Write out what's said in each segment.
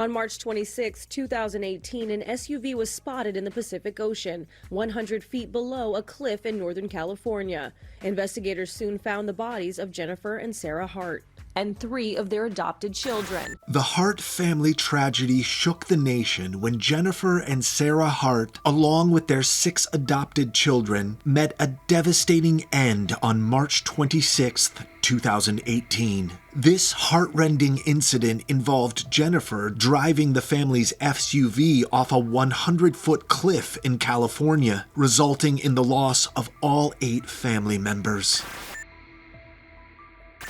On March 26, 2018, an SUV was spotted in the Pacific Ocean, 100 feet below a cliff in Northern California. Investigators soon found the bodies of Jennifer and Sarah Hart and 3 of their adopted children. The Hart family tragedy shook the nation when Jennifer and Sarah Hart, along with their 6 adopted children, met a devastating end on March 26, 2018. This heartrending incident involved Jennifer driving the family's SUV off a 100-foot cliff in California, resulting in the loss of all 8 family members.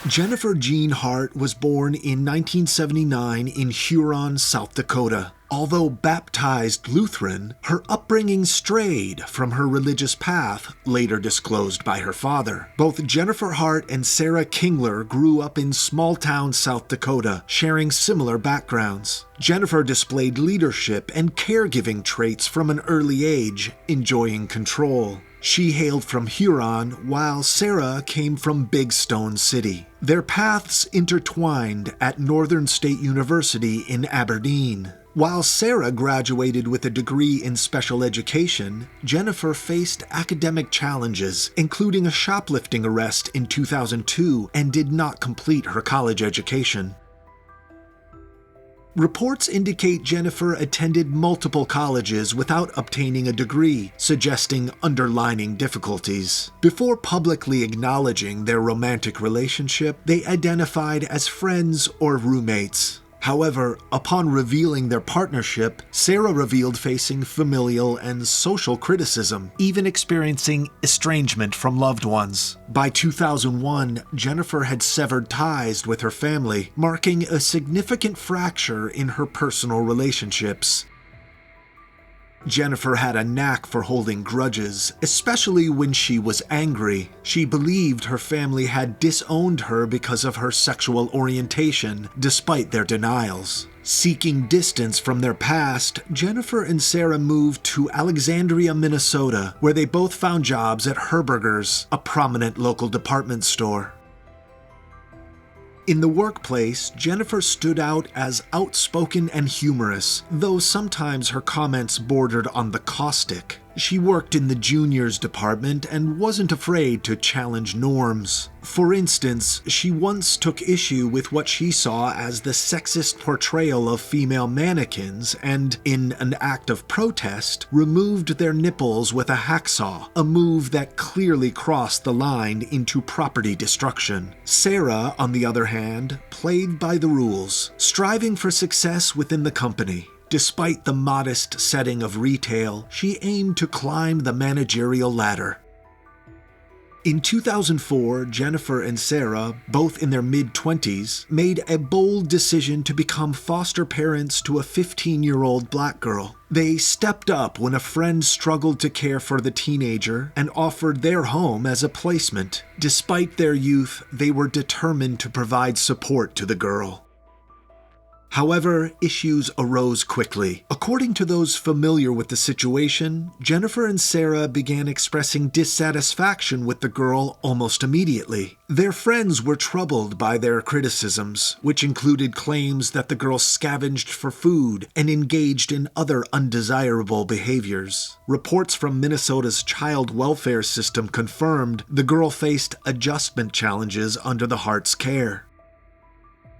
Jennifer Jean Hart was born in 1979 in Huron, South Dakota. Although baptized Lutheran, her upbringing strayed from her religious path, later disclosed by her father. Both Jennifer Hart and Sarah Kingler grew up in small-town South Dakota, sharing similar backgrounds. Jennifer displayed leadership and caregiving traits from an early age, enjoying control. She hailed from Huron, while Sarah came from Big Stone City. Their paths intertwined at Northern State University in Aberdeen. While Sarah graduated with a degree in special education, Jennifer faced academic challenges, including a shoplifting arrest in 2002, and did not complete her college education. Reports indicate Jennifer attended multiple colleges without obtaining a degree, suggesting underlying difficulties. Before publicly acknowledging their romantic relationship, they identified as friends or roommates. However, upon revealing their partnership, Sarah revealed facing familial and social criticism, even experiencing estrangement from loved ones. By 2001, Jennifer had severed ties with her family, marking a significant fracture in her personal relationships. Jennifer had a knack for holding grudges, especially when she was angry. She believed her family had disowned her because of her sexual orientation, despite their denials. Seeking distance from their past, Jennifer and Sarah moved to Alexandria, Minnesota, where they both found jobs at Herberger's, a prominent local department store. In the workplace, Jennifer stood out as outspoken and humorous, though sometimes her comments bordered on the caustic. She worked in the juniors department and wasn't afraid to challenge norms. For instance, she once took issue with what she saw as the sexist portrayal of female mannequins and, in an act of protest, removed their nipples with a hacksaw, a move that clearly crossed the line into property destruction. Sarah, on the other hand, played by the rules, striving for success within the company. Despite the modest setting of retail, she aimed to climb the managerial ladder. In 2004, Jennifer and Sarah, both in their mid-20s, made a bold decision to become foster parents to a 15-year-old black girl. They stepped up when a friend struggled to care for the teenager and offered their home as a placement. Despite their youth, they were determined to provide support to the girl. However, issues arose quickly. According to those familiar with the situation, Jennifer and Sarah began expressing dissatisfaction with the girl almost immediately. Their friends were troubled by their criticisms, which included claims that the girl scavenged for food and engaged in other undesirable behaviors. Reports from Minnesota's child welfare system confirmed the girl faced adjustment challenges under the Hart's care.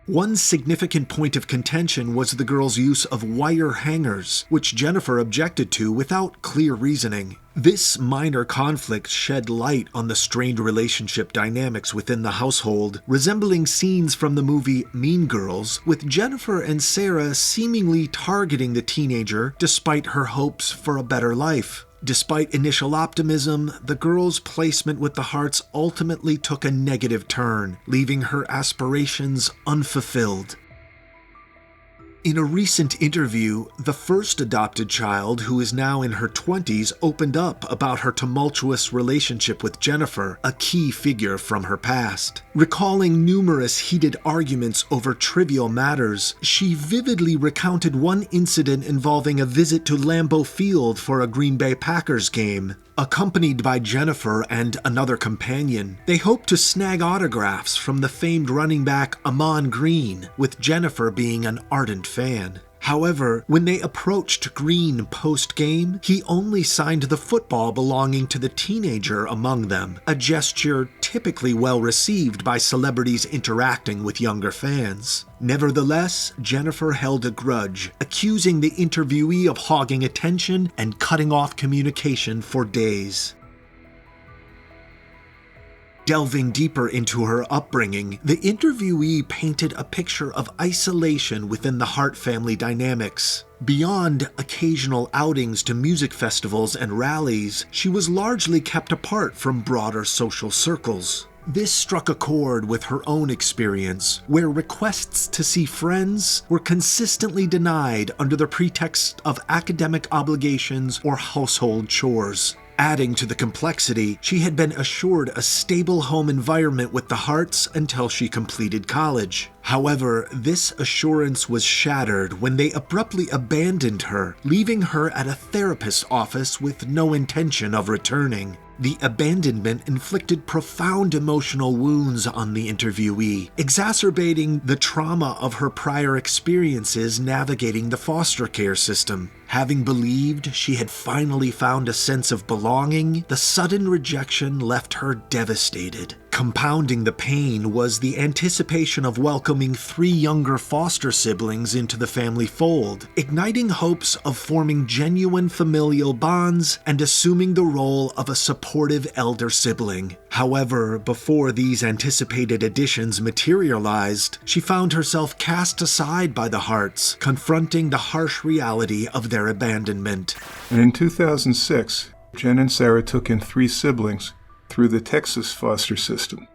One significant point of contention was the girl's use of wire hangers, which Jennifer objected to without clear reasoning. This minor conflict shed light on the strained relationship dynamics within the household, resembling scenes from the movie Mean Girls, with Jennifer and Sarah seemingly targeting the teenager despite her hopes for a better life. Despite initial optimism, the girl's placement with the Harts ultimately took a negative turn, leaving her aspirations unfulfilled. In a recent interview, the first adopted child, who is now in her 20s, opened up about her tumultuous relationship with Jennifer, a key figure from her past. Recalling numerous heated arguments over trivial matters, she vividly recounted one incident involving a visit to Lambeau Field for a Green Bay Packers game. Accompanied by Jennifer and another companion, they hoped to snag autographs from the famed running back Amon Green, with Jennifer being an ardent fan. However, when they approached Green post-game, he only signed the football belonging to the teenager among them, a gesture typically well received by celebrities interacting with younger fans. Nevertheless, Jennifer held a grudge, accusing the interviewee of hogging attention and cutting off communication for days. Delving deeper into her upbringing, the interviewee painted a picture of isolation within the Hart family dynamics. Beyond occasional outings to music festivals and rallies, she was largely kept apart from broader social circles. This struck a chord with her own experience, where requests to see friends were consistently denied under the pretext of academic obligations or household chores. Adding to the complexity, she had been assured a stable home environment with the Harts until she completed college. However, this assurance was shattered when they abruptly abandoned her, leaving her at a therapist's office with no intention of returning. The abandonment inflicted profound emotional wounds on the interviewee, exacerbating the trauma of her prior experiences navigating the foster care system. Having believed she had finally found a sense of belonging, the sudden rejection left her devastated. Compounding the pain was the anticipation of welcoming 3 younger foster siblings into the family fold, igniting hopes of forming genuine familial bonds and assuming the role of a supportive elder sibling. However, before these anticipated additions materialized, she found herself cast aside by the Harts, confronting the harsh reality of their abandonment. And in 2006, Jen and Sarah took in 3 siblings through the Texas foster system.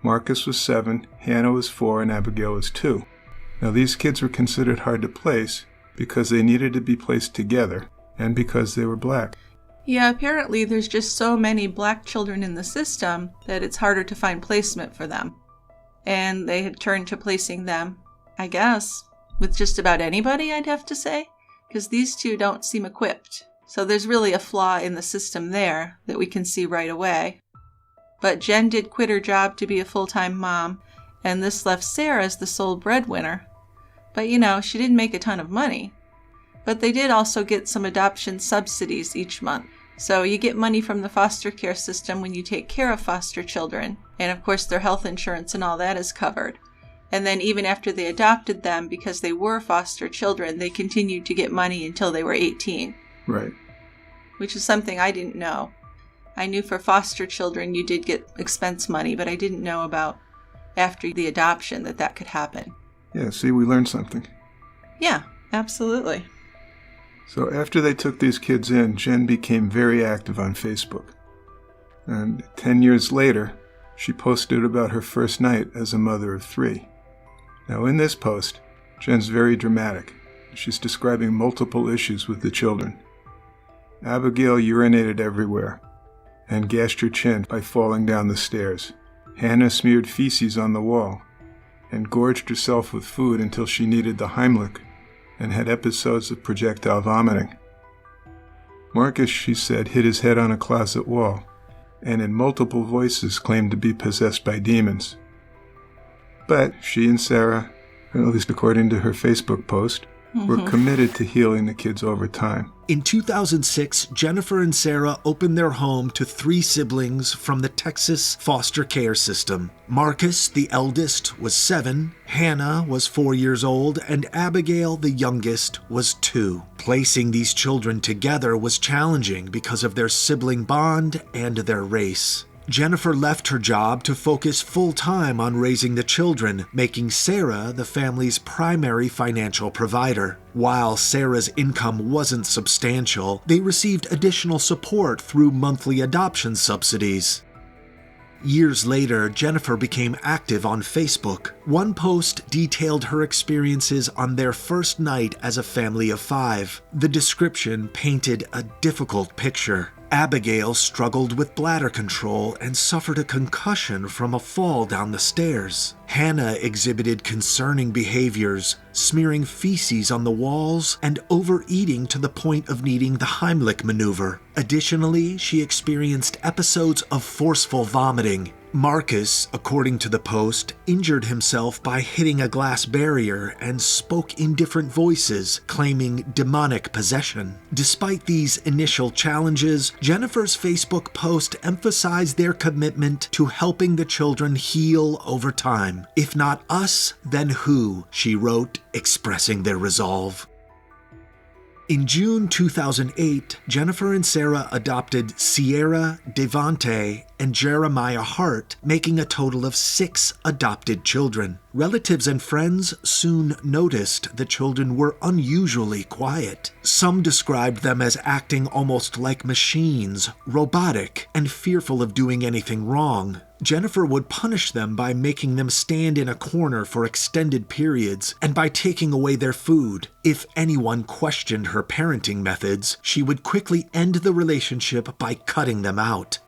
Marcus was 7, Hannah was 4, and Abigail was 2. Now these kids were considered hard to place because they needed to be placed together and because they were black. Yeah, apparently there's just so many black children in the system that it's harder to find placement for them. And they had turned to placing them, I guess, with just about anybody, I'd have to say, because these 2 don't seem equipped. So there's really a flaw in the system there that we can see right away. But Jen did quit her job to be a full-time mom, and this left Sarah as the sole breadwinner. But she didn't make a ton of money. But they did also get some adoption subsidies each month. So you get money from the foster care system when you take care of foster children. And of course their health insurance and all that is covered. And then even after they adopted them, because they were foster children, they continued to get money until they were 18. Right. Which is something I didn't know. I knew for foster children you did get expense money, but I didn't know about after the adoption that could happen. Yeah, see, we learned something. Yeah, absolutely. So after they took these kids in, Jen became very active on Facebook. And 10 years later, she posted about her first night as a mother of 3. Now in this post, Jen's very dramatic. She's describing multiple issues with the children. Abigail urinated everywhere and gashed her chin by falling down the stairs. Hannah smeared feces on the wall and gorged herself with food until she needed the Heimlich and had episodes of projectile vomiting. Marcus, she said, hit his head on a closet wall and in multiple voices claimed to be possessed by demons. But she and Sarah, at least according to her Facebook post, were committed to healing the kids over time. In 2006, Jennifer and Sarah opened their home to 3 siblings from the Texas foster care system. Marcus, the eldest, was 7, Hannah was 4 years old, and Abigail, the youngest, was 2. Placing these children together was challenging because of their sibling bond and their race. Jennifer left her job to focus full-time on raising the children, making Sarah the family's primary financial provider. While Sarah's income wasn't substantial, they received additional support through monthly adoption subsidies. Years later, Jennifer became active on Facebook. One post detailed her experiences on their first night as a family of 5. The description painted a difficult picture. Abigail struggled with bladder control and suffered a concussion from a fall down the stairs. Hannah exhibited concerning behaviors, smearing feces on the walls and overeating to the point of needing the Heimlich maneuver. Additionally, she experienced episodes of forceful vomiting. Marcus, according to the post, injured himself by hitting a glass barrier and spoke in different voices, claiming demonic possession. Despite these initial challenges, Jennifer's Facebook post emphasized their commitment to helping the children heal over time. "If not us, then who?" she wrote, expressing their resolve. In June 2008, Jennifer and Sarah adopted Sierra, Devante, and Jeremiah Hart, making a total of 6 adopted children. Relatives and friends soon noticed the children were unusually quiet. Some described them as acting almost like machines, robotic, and fearful of doing anything wrong. Jennifer would punish them by making them stand in a corner for extended periods and by taking away their food. If anyone questioned her parenting methods, she would quickly end the relationship by cutting them out.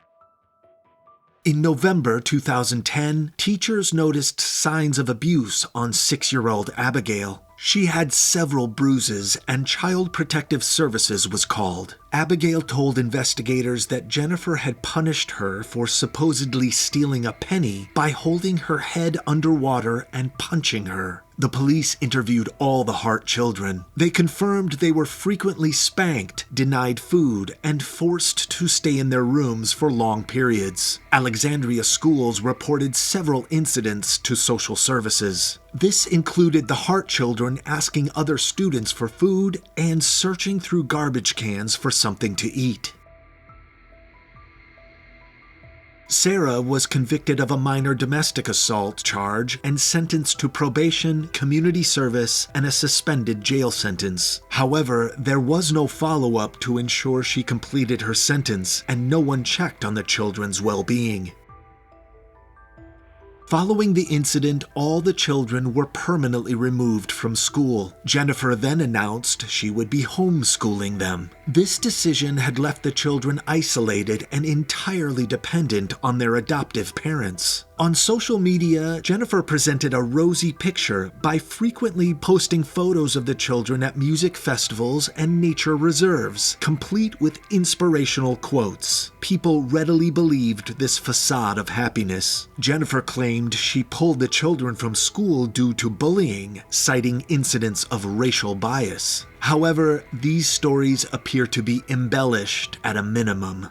In November 2010, teachers noticed signs of abuse on 6-year-old Abigail. She had several bruises, and Child Protective Services was called. Abigail told investigators that Jennifer had punished her for supposedly stealing a penny by holding her head underwater and punching her. The police interviewed all the Hart children. They confirmed they were frequently spanked, denied food, and forced to stay in their rooms for long periods. Alexandria schools reported several incidents to social services. This included the Hart children asking other students for food and searching through garbage cans for something to eat. Sarah was convicted of a minor domestic assault charge and sentenced to probation, community service, and a suspended jail sentence. However, there was no follow-up to ensure she completed her sentence, and no one checked on the children's well-being. Following the incident, all the children were permanently removed from school. Jennifer then announced she would be homeschooling them. This decision had left the children isolated and entirely dependent on their adoptive parents. On social media, Jennifer presented a rosy picture by frequently posting photos of the children at music festivals and nature reserves, complete with inspirational quotes. People readily believed this facade of happiness. Jennifer claimed she pulled the children from school due to bullying, citing incidents of racial bias. However, these stories appear to be embellished at a minimum.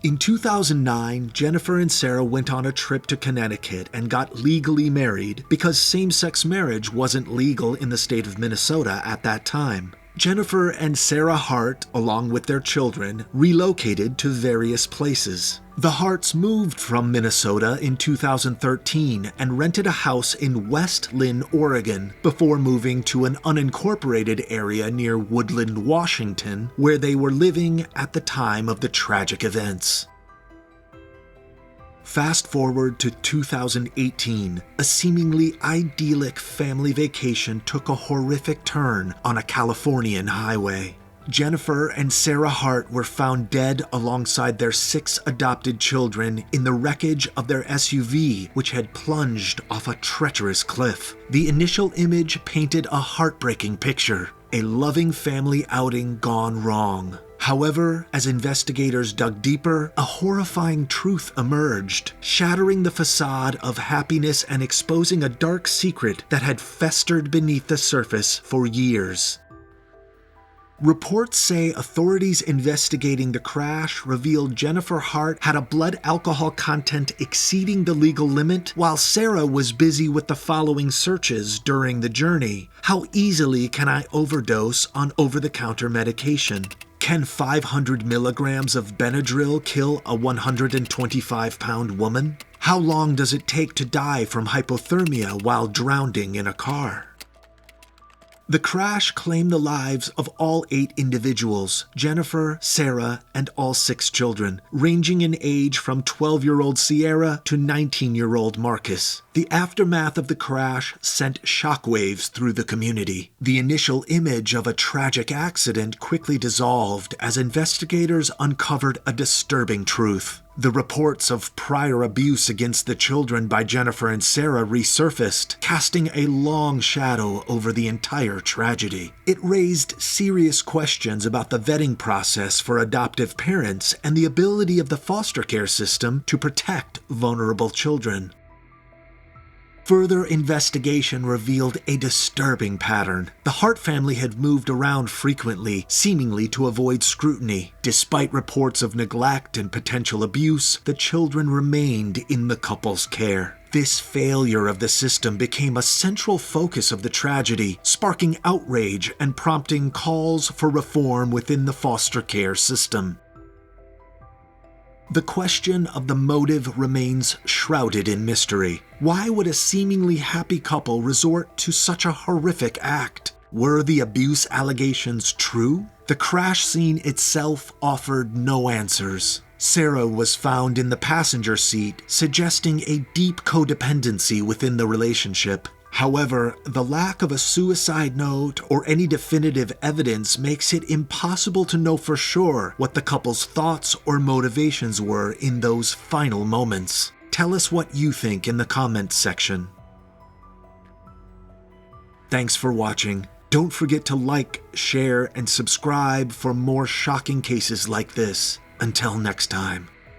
In 2009, Jennifer and Sarah went on a trip to Connecticut and got legally married because same-sex marriage wasn't legal in the state of Minnesota at that time. Jennifer and Sarah Hart, along with their children, relocated to various places. The Harts moved from Minnesota in 2013 and rented a house in West Lynn, Oregon, before moving to an unincorporated area near Woodland, Washington, where they were living at the time of the tragic events. Fast forward to 2018, a seemingly idyllic family vacation took a horrific turn on a Californian highway. Jennifer and Sarah Hart were found dead alongside their 6 adopted children in the wreckage of their SUV, which had plunged off a treacherous cliff. The initial image painted a heartbreaking picture, a loving family outing gone wrong. However, as investigators dug deeper, a horrifying truth emerged, shattering the facade of happiness and exposing a dark secret that had festered beneath the surface for years. Reports say authorities investigating the crash revealed Jennifer Hart had a blood alcohol content exceeding the legal limit, while Sarah was busy with the following searches during the journey. How easily can I overdose on over-the-counter medication? Can 500 milligrams of Benadryl kill a 125-pound woman? How long does it take to die from hypothermia while drowning in a car? The crash claimed the lives of all 8 individuals, Jennifer, Sarah, and all 6 children, ranging in age from 12-year-old Sierra to 19-year-old Marcus. The aftermath of the crash sent shockwaves through the community. The initial image of a tragic accident quickly dissolved as investigators uncovered a disturbing truth. The reports of prior abuse against the children by Jennifer and Sarah resurfaced, casting a long shadow over the entire tragedy. It raised serious questions about the vetting process for adoptive parents and the ability of the foster care system to protect vulnerable children. Further investigation revealed a disturbing pattern. The Hart family had moved around frequently, seemingly to avoid scrutiny. Despite reports of neglect and potential abuse, the children remained in the couple's care. This failure of the system became a central focus of the tragedy, sparking outrage and prompting calls for reform within the foster care system. The question of the motive remains shrouded in mystery. Why would a seemingly happy couple resort to such a horrific act? Were the abuse allegations true? The crash scene itself offered no answers. Sarah was found in the passenger seat, suggesting a deep codependency within the relationship. However, the lack of a suicide note or any definitive evidence makes it impossible to know for sure what the couple's thoughts or motivations were in those final moments. Tell us what you think in the comments section. Thanks for watching. Don't forget to like, share, and subscribe for more shocking cases like this. Until next time.